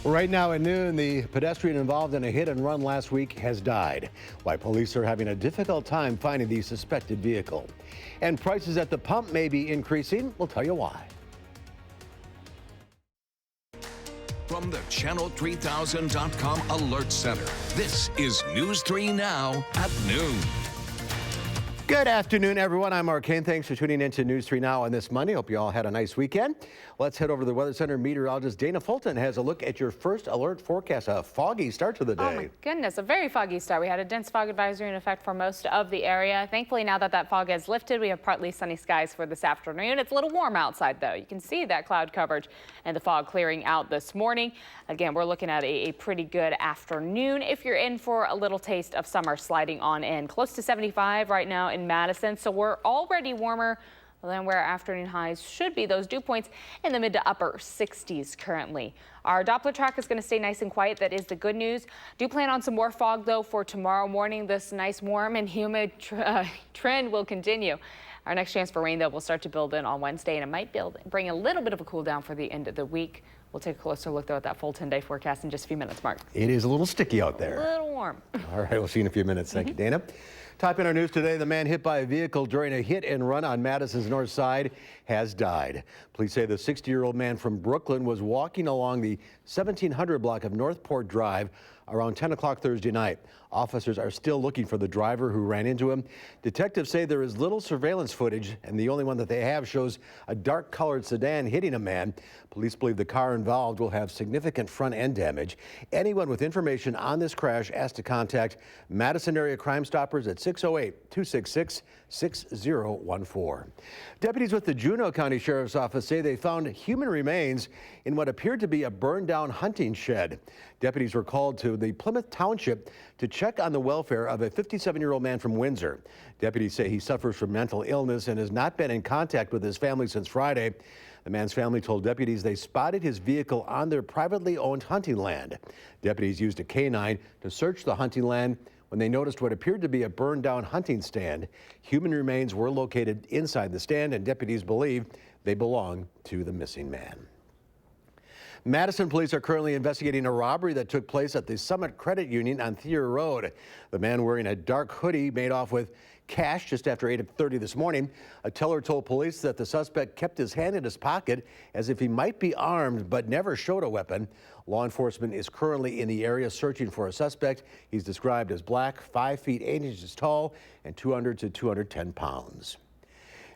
Right now at noon, the pedestrian involved in a hit and run last week has died. Why police are having a difficult time finding the suspected vehicle. And prices at the pump may be increasing. We'll tell you why. From the Channel3000.com Alert Center, this is News 3 Now at noon. Good afternoon, everyone. I'm Mark Kane. Thanks for tuning in to News 3 Now on this Monday. Hope you all had a nice weekend. Let's head over to the Weather Center. Meteorologist Dana Fulton has a look at your first alert forecast. A foggy start to the day. Oh my goodness, a very foggy start. We had a dense fog advisory in effect for most of the area. Thankfully, now that fog has lifted, we have partly sunny skies for this afternoon. It's a little warm outside, though. You can see that cloud coverage and the fog clearing out this morning. Again, we're looking at a pretty good afternoon if you're in for a little taste of summer sliding on in. Close to 75 right now in Madison, so we're already warmer than where afternoon highs should be. Those dew points in the mid to upper 60s currently. Our Doppler track is going to stay nice and quiet. That is the good news. Do plan on some more fog, though, for tomorrow morning. This nice warm and humid trend will continue. Our next chance for rain, though, will start to build in on Wednesday, and it might bring a little bit of a cool down for the end of the week. We'll take a closer look, though, at that full 10-day forecast in just a few minutes, Mark. It is a little sticky out there. A little warm. All right, we'll see you in a few minutes. Thank you, Dana. Top in our news today, the man hit by a vehicle during a hit and run on Madison's north side has died. Police say the 60-year-old man from Brooklyn was walking along the 1700 block of Northport Drive around 10 o'clock Thursday night. Officers are still looking for the driver who ran into him. Detectives say there is little surveillance footage, and the only one that they have shows a dark-colored sedan hitting a man. Police believe the car involved will have significant front-end damage. Anyone with information on this crash asked to contact Madison area Crime Stoppers at 608-266-6014. Deputies with the Juneau County Sheriff's Office say they found human remains in what appeared to be a burned-down hunting shed. Deputies were called to the Plymouth Township to check on the welfare of a 57-year-old man from Windsor. Deputies say he suffers from mental illness and has not been in contact with his family since Friday. The man's family told deputies they spotted his vehicle on their privately owned hunting land. Deputies used a canine to search the hunting land when they noticed what appeared to be a burned-down hunting stand. Human remains were located inside the stand, and deputies believe they belong to the missing man. Madison police are currently investigating a robbery that took place at the Summit Credit Union on Thier Road. The man wearing a dark hoodie made off with cash just after 8:30 this morning. A teller told police that the suspect kept his hand in his pocket as if he might be armed but never showed a weapon. Law enforcement is currently in the area searching for a suspect. He's described as black, 5 feet 8 inches tall, and 200 to 210 pounds.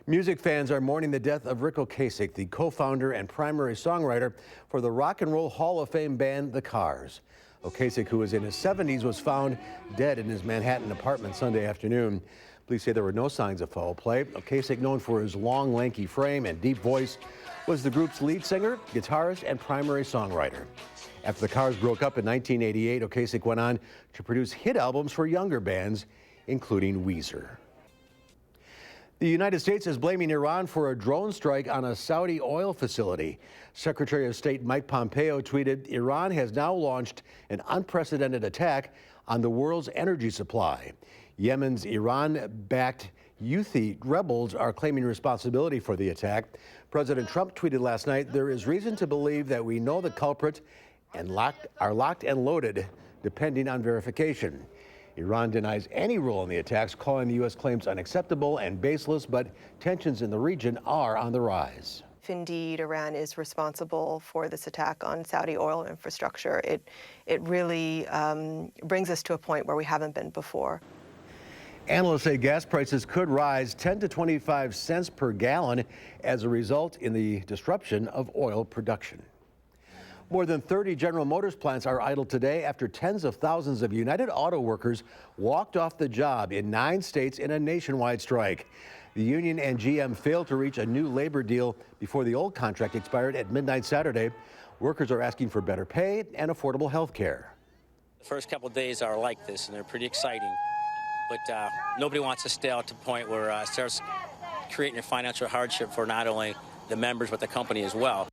Music fans are mourning the death of Rick Ocasek, the co-founder and primary songwriter for the Rock and Roll Hall of Fame band The Cars. Ocasek, who was in his 70s, was found dead in his Manhattan apartment Sunday afternoon. Police say there were no signs of foul play. Ocasek, known for his long, lanky frame and deep voice, was the group's lead singer, guitarist, and primary songwriter. After The Cars broke up in 1988, Ocasek went on to produce hit albums for younger bands, including Weezer. The United States is blaming Iran for a drone strike on a Saudi oil facility. Secretary of State Mike Pompeo tweeted, Iran has now launched an unprecedented attack on the world's energy supply. Yemen's Iran-backed Houthi rebels are claiming responsibility for the attack. President Trump tweeted last night, there is reason to believe that we know the culprit and are locked and loaded, depending on verification. Iran denies any role in the attacks, calling the U.S. claims unacceptable and baseless, but tensions in the region are on the rise. If indeed Iran is responsible for this attack on Saudi oil infrastructure, it really brings us to a point where we haven't been before. Analysts say gas prices could rise 10 to 25 cents per gallon as a result in the disruption of oil production. More than 30 General Motors plants are idle today after tens of thousands of United Auto workers walked off the job in 9 states in a nationwide strike. The union and GM failed to reach a new labor deal before the old contract expired at midnight Saturday. Workers are asking for better pay and affordable health care. The first couple of days are like this, and they're pretty exciting. But nobody wants to stay out to the point where it starts creating a financial hardship for not only the members, but the company as well.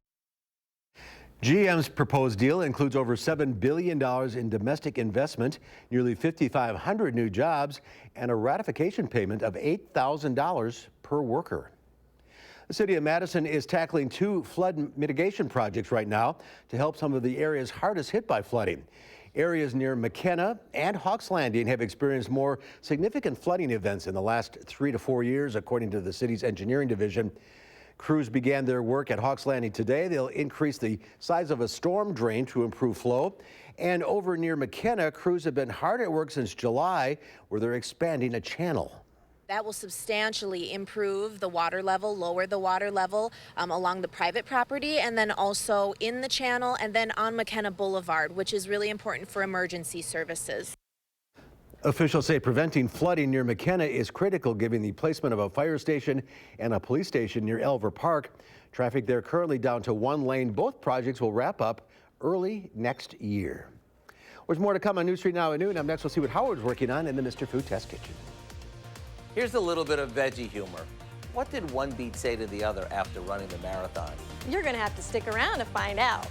GM's proposed deal includes over $7 billion in domestic investment, nearly 5,500 new jobs, and a ratification payment of $8,000 per worker. The city of Madison is tackling 2 flood mitigation projects right now to help some of the areas hardest hit by flooding. Areas near McKenna and Hawks Landing have experienced more significant flooding events in the last 3 to 4 years, according to the city's engineering division. Crews began their work at Hawks Landing today. They'll increase the size of a storm drain to improve flow. And over near McKenna, crews have been hard at work since July, where they're expanding a channel. That will substantially improve the water level, lower the water level along the private property, and then also in the channel and then on McKenna Boulevard, which is really important for emergency services. Officials say preventing flooding near McKenna is critical, given the placement of a fire station and a police station near Elver Park. Traffic there currently down to 1 lane. Both projects will wrap up early next year. There's more to come on News 3 Now at noon. Up next, we'll see what Howard's working on in the Mr. Food Test Kitchen. Here's a little bit of veggie humor. What did one beet say to the other after running the marathon? You're going to have to stick around to find out.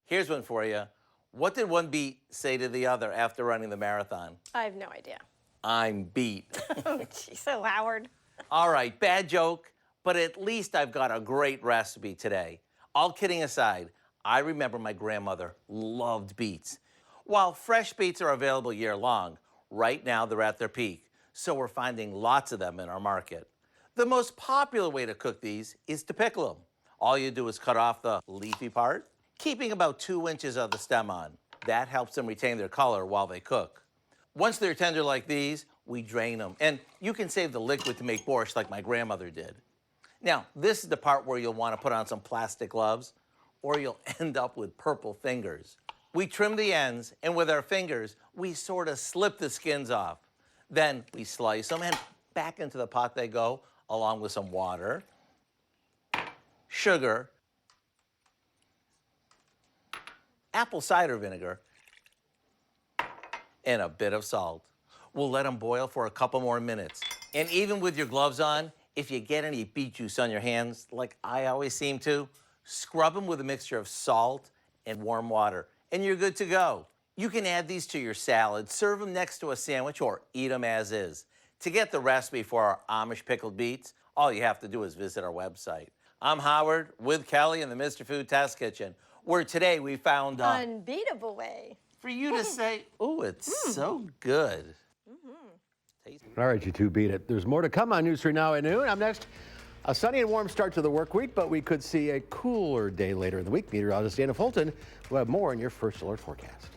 Here's one for you. What did one beet say to the other after running the marathon? I have no idea. I'm beat. Oh, geez, so Howard. All right, bad joke, but at least I've got a great recipe today. All kidding aside, I remember my grandmother loved beets. While fresh beets are available year-long, right now they're at their peak, so we're finding lots of them in our market. The most popular way to cook these is to pickle them. All you do is cut off the leafy part, keeping about 2 inches of the stem on. That helps them retain their color while they cook. Once they're tender like these, we drain them. And you can save the liquid to make borscht like my grandmother did. Now, this is the part where you'll want to put on some plastic gloves or you'll end up with purple fingers. We trim the ends, and with our fingers, we sort of slip the skins off. Then we slice them, and back into the pot they go, along with some water, sugar, apple cider vinegar, and a bit of salt. We'll let them boil for a couple more minutes. And even with your gloves on, if you get any beet juice on your hands, like I always seem to, scrub them with a mixture of salt and warm water, and you're good to go. You can add these to your salad, serve them next to a sandwich, or eat them as is. To get the recipe for our Amish pickled beets, all you have to do is visit our website. I'm Howard with Kelly in the Mr. Food Test Kitchen, where today we found Unbeatable way. for you to say, oh, it's so good. All right, you two beat it. There's more to come on News 3 Now at noon. Up next, a sunny and warm start to the work week, but we could see a cooler day later in the week. Meteorologist Dana Fulton will have more in your first alert forecast.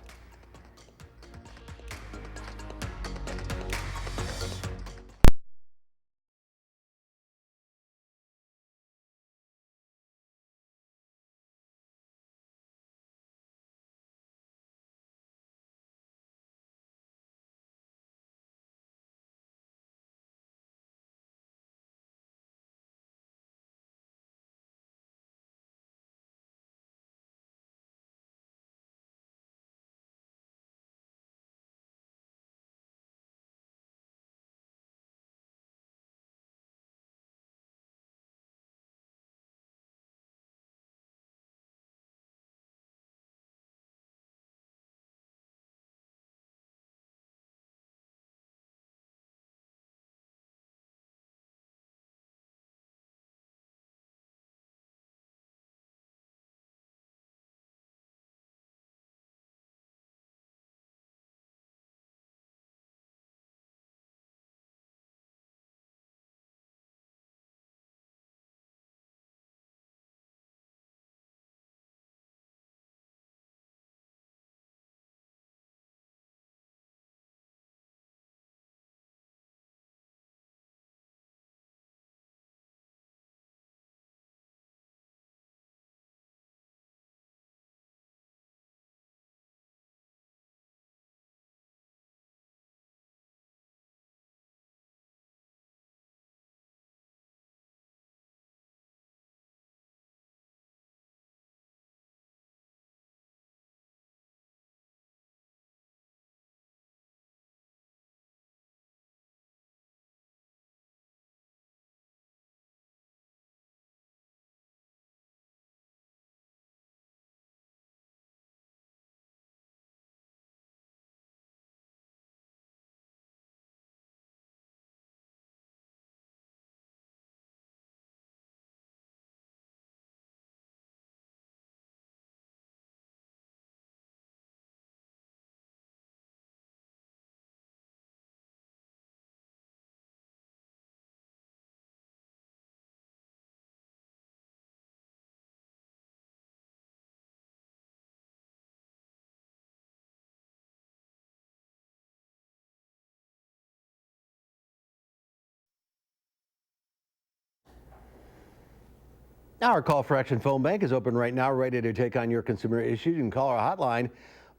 Our Call for Action phone bank is open right now, ready to take on your consumer issues. You can call our hotline.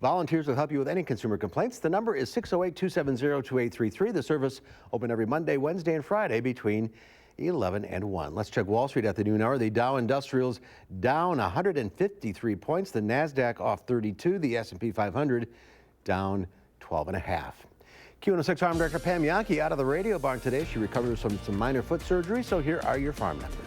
Volunteers will help you with any consumer complaints. The number is 608-270-2833. The service open every Monday, Wednesday, and Friday between 11 and 1. Let's check Wall Street at the noon hour. The Dow Industrials down 153 points. The NASDAQ off 32. The S&P 500 down 12.5. Q106 Farm Director Pam Yankee out of the radio barn today. She recovers from some minor foot surgery. So here are your farm numbers.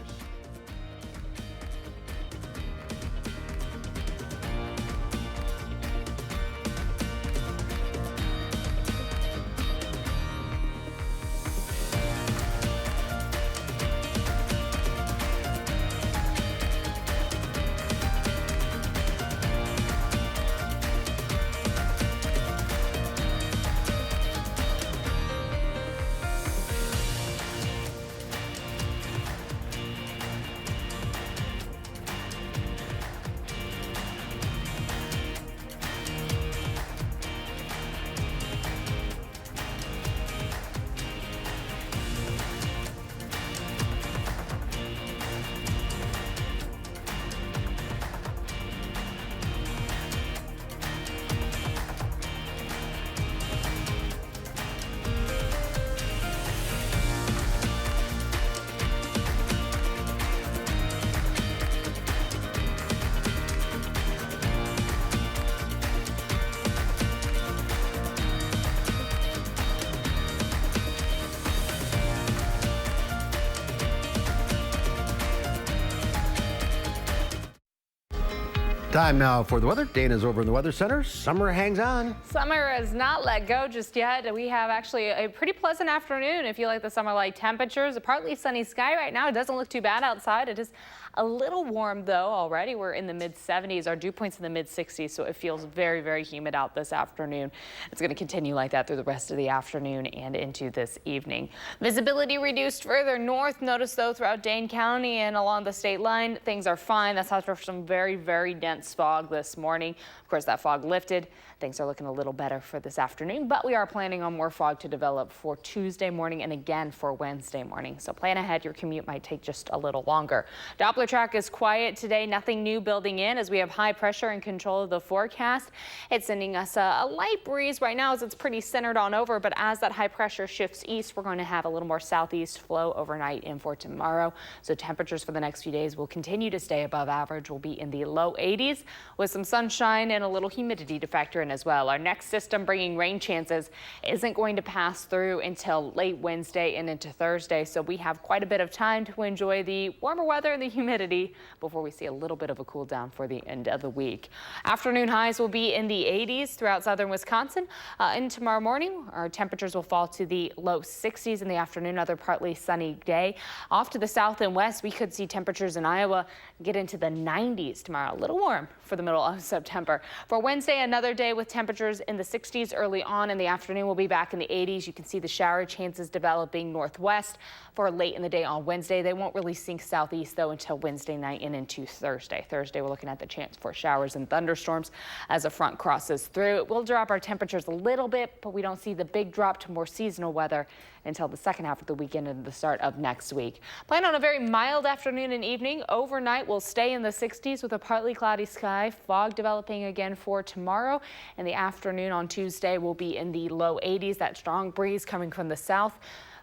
Time now for the weather. Dana's over in the Weather Center. Summer hangs on. Summer has not let go just yet. We have actually a pretty pleasant afternoon if you like the summer-like temperatures. A partly sunny sky right now. It doesn't look too bad outside. It is a little warm, though, already. We're in the mid-70s. Our dew point's in the mid-60s, so it feels very, very humid out this afternoon. It's going to continue like that through the rest of the afternoon and into this evening. Visibility reduced further north. Notice, though, throughout Dane County and along the state line, things are fine. That's after some very, very dense fog this morning. Of course, that fog lifted. Things are looking a little better for this afternoon, but we are planning on more fog to develop for Tuesday morning and again for Wednesday morning. So plan ahead. Your commute might take just a little longer. Doppler track is quiet today. Nothing new building in as we have high pressure in control of the forecast. It's sending us a light breeze right now as it's pretty centered on over, but as that high pressure shifts east, we're going to have a little more southeast flow overnight and for tomorrow. So temperatures for the next few days will continue to stay above average. We'll be in the low 80s with some sunshine and a little humidity to factor in as well. Our next system bringing rain chances isn't going to pass through until late Wednesday and into Thursday. So we have quite a bit of time to enjoy the warmer weather and the humidity before we see a little bit of a cool down for the end of the week. Afternoon highs will be in the 80s throughout southern Wisconsin. And tomorrow morning, our temperatures will fall to the low 60s in the afternoon. Another partly sunny day. Off to the south and west, we could see temperatures in Iowa get into the 90s tomorrow. A little warm for the middle of September. For Wednesday, another day with temperatures in the 60s early on in the afternoon. We'll be back in the 80s. You can see the shower chances developing northwest for late in the day on Wednesday. They won't really sink southeast, though, until Wednesday night and into Thursday. Thursday, we're looking at the chance for showers and thunderstorms as a front crosses through. It will drop our temperatures a little bit, but we don't see the big drop to more seasonal weather until the second half of the weekend and the start of next week. Plan on a very mild afternoon and evening. Overnight, we'll stay in the 60s with a partly cloudy sky. Fog developing again for tomorrow. In the afternoon on Tuesday, we'll be in the low 80s. That strong breeze coming from the south.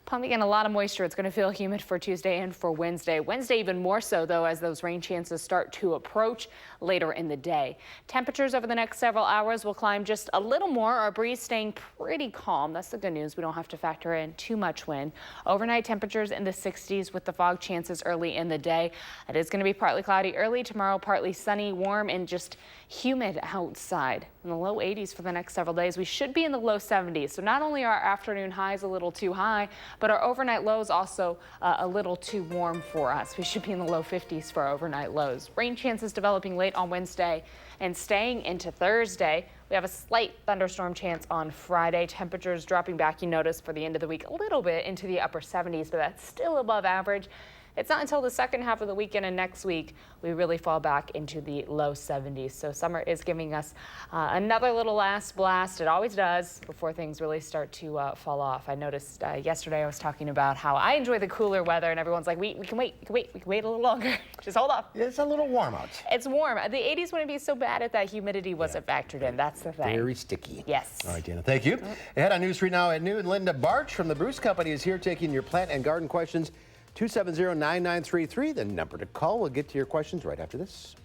Pumping in a lot of moisture. It's going to feel humid for Tuesday and for Wednesday. Wednesday even more so, though, as those rain chances start to approach later in the day. Temperatures over the next several hours will climb just a little more. Our breeze staying pretty calm. That's the good news. We don't have to factor in too much wind. Overnight temperatures in the 60s with the fog chances early in the day. It is going to be partly cloudy early tomorrow, partly sunny, warm, and just humid outside. In the low 80s for the next several days. We should be in the low 70s. So not only are our afternoon highs a little too high, but our overnight lows also a little too warm for us. We should be in the low 50s for our overnight lows. Rain chances developing late on Wednesday and staying into Thursday. We have a slight thunderstorm chance on Friday. Temperatures dropping back, you notice, for the end of the week a little bit into the upper 70s, but that's still above average. It's not until the second half of the weekend and next week we really fall back into the low 70s. So summer is giving us another little last blast. It always does before things really start to fall off. I noticed yesterday I was talking about how I enjoy the cooler weather, and everyone's like, we can wait a little longer. Just hold off. It's a little warm out. It's warm. The 80s wouldn't be so bad if that humidity wasn't factored in. That's the thing. Very sticky. Yes. All right, Dana, thank you. Ahead on News 3 Now at noon, Linda Barch from the Bruce Company is here taking your plant and garden questions. 270-9933, the number to call. We'll get to your questions right after this.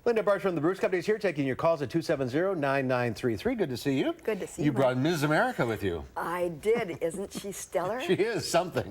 Linda Barsh from the Bruce Company is here taking your calls at 270-9933. Good to see you. Good to see you. You brought Ms. America with you. I did. Isn't she stellar? She is something.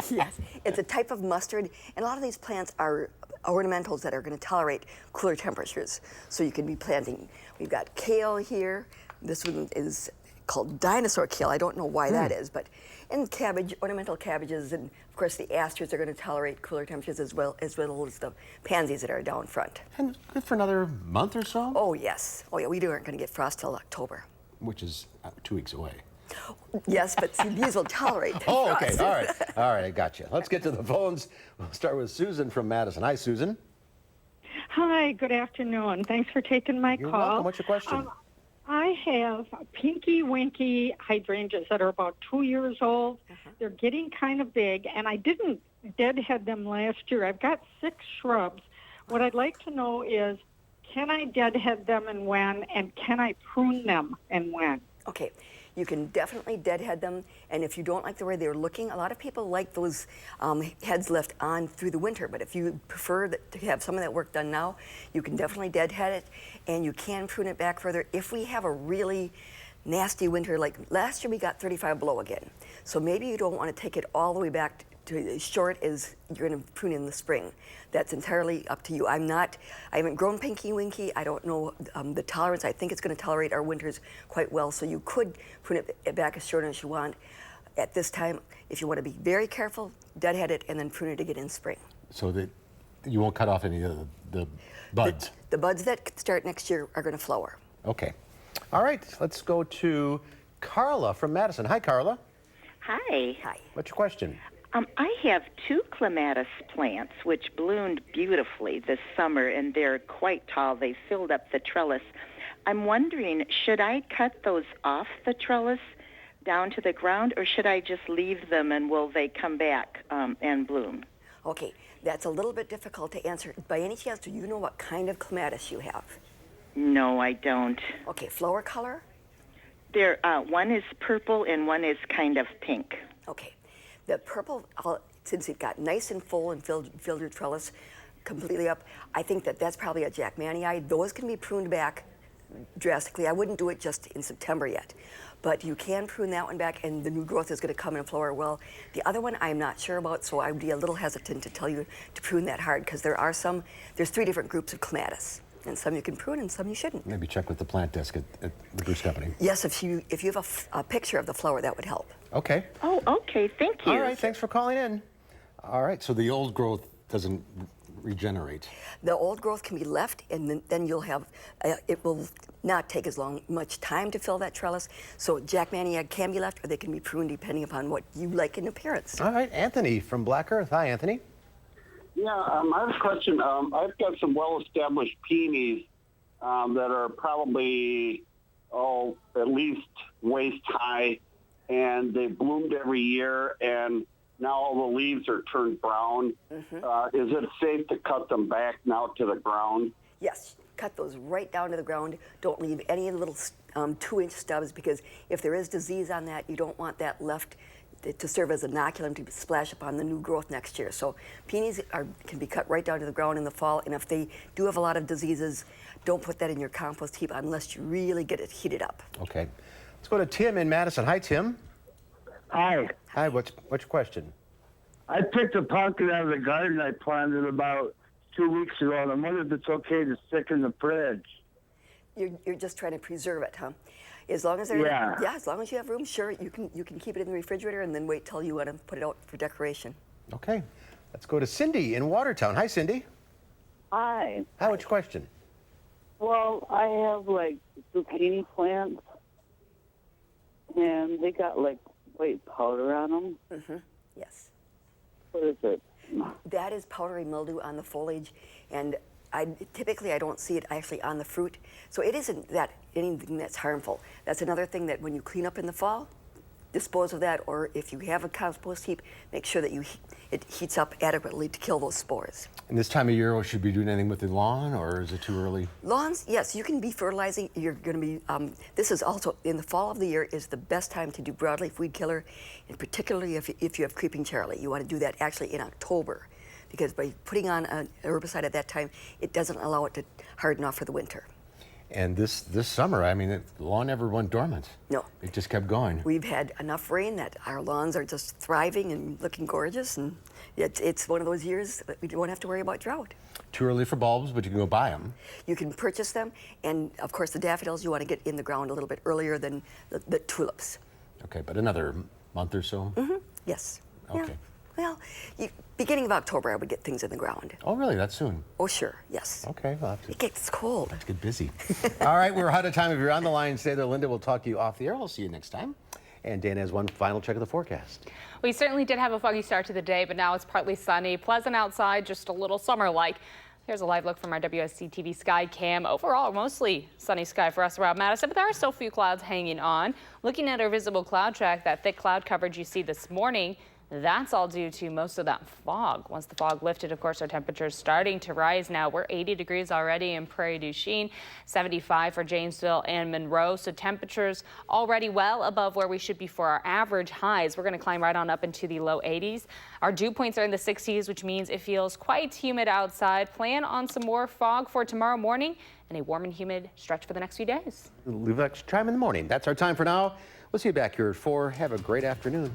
Yes. It's a type of mustard, and a lot of these plants are ornamentals that are going to tolerate cooler temperatures. So you can be planting. We've got kale here. This one is called dinosaur kale. I don't know why that is, but and cabbage, ornamental cabbages, and of course the asters are going to tolerate cooler temperatures as well as the pansies that are down front. And good for another month or so? Oh yes. Oh yeah. We aren't going to get frost till October. Which is 2 weeks away. Yes, but see, these will tolerate Oh, okay. frost. All right. All right. I got you. Let's get to the phones. We'll start with Susan from Madison. Hi, Susan. Hi, good afternoon. Thanks for taking my You're call. welcome. What's your question? I have pinky winky hydrangeas that are about 2 years old. They're getting kind of big, and I didn't deadhead them last year. I've got 6 shrubs. What I'd like to know is, can I deadhead them and when, and can I prune them and when? Okay, you can definitely deadhead them, and if you don't like the way they're looking, a lot of people like those heads left on through the winter, but if you prefer to have some of that work done now, you can definitely deadhead it, and you can prune it back further. If we have a really nasty winter, like last year we got 35 below again, so maybe you don't want to take it all the way back to as short as you're going to prune in the spring. That's entirely up to you. I haven't grown Pinky Winky. I don't know the tolerance. I think it's going to tolerate our winters quite well, so you could prune it back as short as you want. At this time, if you want to be very careful, deadhead it and then prune it again in spring. So that you won't cut off any of the buds? The buds that start next year are going to flower. Okay. All right. Let's go to Carla from Madison. Hi, Carla. Hi. Hi. What's your question? I have 2 clematis plants which bloomed beautifully this summer, and they're quite tall. They filled up the trellis. I'm wondering, should I cut those off the trellis down to the ground, or should I just leave them and will they come back and bloom? Okay, that's a little bit difficult to answer. By any chance, do you know what kind of clematis you have? No, I don't. Okay, flower color? There, one is purple and one is kind of pink. Okay. The purple, since it got nice and full and filled your trellis completely up, I think that's probably a Jackmanii. Those can be pruned back drastically. I wouldn't do it just in September yet, but you can prune that one back and the new growth is going to come and flower well. The other one I'm not sure about, so I'd be a little hesitant to tell you to prune that hard because there's 3 different groups of clematis. And some you can prune and some you shouldn't. Maybe check with the plant desk at the Bruce Company. Yes, if you have a picture of the flower, that would help. Okay. Oh, okay. Thank you. All right. Thanks for calling in. All right. So the old growth doesn't regenerate. The old growth can be left, and then you'll have, it will not take as much time to fill that trellis. So Jackmanii can be left, or they can be pruned depending upon what you like in appearance. All right. Anthony from Black Earth. Hi, Anthony. Yeah, I have a question. I've got some well-established peonies that are probably, at least waist high, and they bloomed every year, and now all the leaves are turned brown. Is it safe to cut them back now to the ground? Yes, cut those right down to the ground. Don't leave any little 2-inch stubs, because if there is disease on that, you don't want that left to serve as inoculum to splash upon the new growth next year. So peonies can be cut right down to the ground in the fall, and if they do have a lot of diseases, don't put that in your compost heap unless you really get it heated up. Okay. Let's go to Tim in Madison. Hi, Tim. Hi. Hi. What's your question? I picked a pumpkin out of the garden I planted about 2 weeks ago, and I wonder if it's okay to stick in the fridge. You're just trying to preserve it, huh? As long as as long as you have room, sure, you can keep it in the refrigerator and then wait till you want to put it out for decoration. Okay. Let's go to Cindy in Watertown. Hi, Cindy. Hi. Hi, what's your question? Well, I have like zucchini plants, and they got like white powder on them. Yes. What is it? That is powdery mildew on the foliage, and typically I don't see it actually on the fruit, so it isn't anything that's harmful. That's another thing that when you clean up in the fall, dispose of that, or if you have a compost heap, make sure that it heats up adequately to kill those spores. And this time of year, should we be doing anything with the lawn, or is it too early? Lawns, yes, you can be fertilizing. You're going to be, this is also, in the fall of the year is the best time to do broadleaf weed killer, and particularly if you have creeping Charlie. You want to do that actually in October, because by putting on an herbicide at that time, it doesn't allow it to harden off for the winter. And this summer, I mean, the lawn never went dormant. No. It just kept going. We've had enough rain that our lawns are just thriving and looking gorgeous, and it's one of those years that we don't have to worry about drought. Too early for bulbs, but you can go buy them. You can purchase them, and of course the daffodils you want to get in the ground a little bit earlier than the tulips. Okay, but another month or so? Mm-hmm. Yes. Okay. Yeah. Well, beginning of October, I would get things in the ground. Oh, really? That soon? Oh, sure. Yes. Okay. Well, it gets cold. Let's get busy. All right, we're out of time. If you're on the line, stay there. Linda will talk to you off the air. We'll see you next time. And Dana has one final check of the forecast. We certainly did have a foggy start to the day, but now it's partly sunny, pleasant outside, just a little summer-like. Here's a live look from our WISC-TV sky cam. Overall, mostly sunny sky for us around Madison, but there are still a few clouds hanging on. Looking at our visible cloud track, that thick cloud coverage you see this morning, that's all due to most of that fog. Once the fog lifted, of course, our temperatures starting to rise now. We're 80 degrees already in Prairie du Chien, 75 for Janesville and Monroe. So temperatures already well above where we should be for our average highs. We're going to climb right on up into the low 80s. Our dew points are in the 60s, which means it feels quite humid outside. Plan on some more fog for tomorrow morning and a warm and humid stretch for the next few days. Leave extra time in the morning. That's our time for now. We'll see you back here at 4. Have a great afternoon.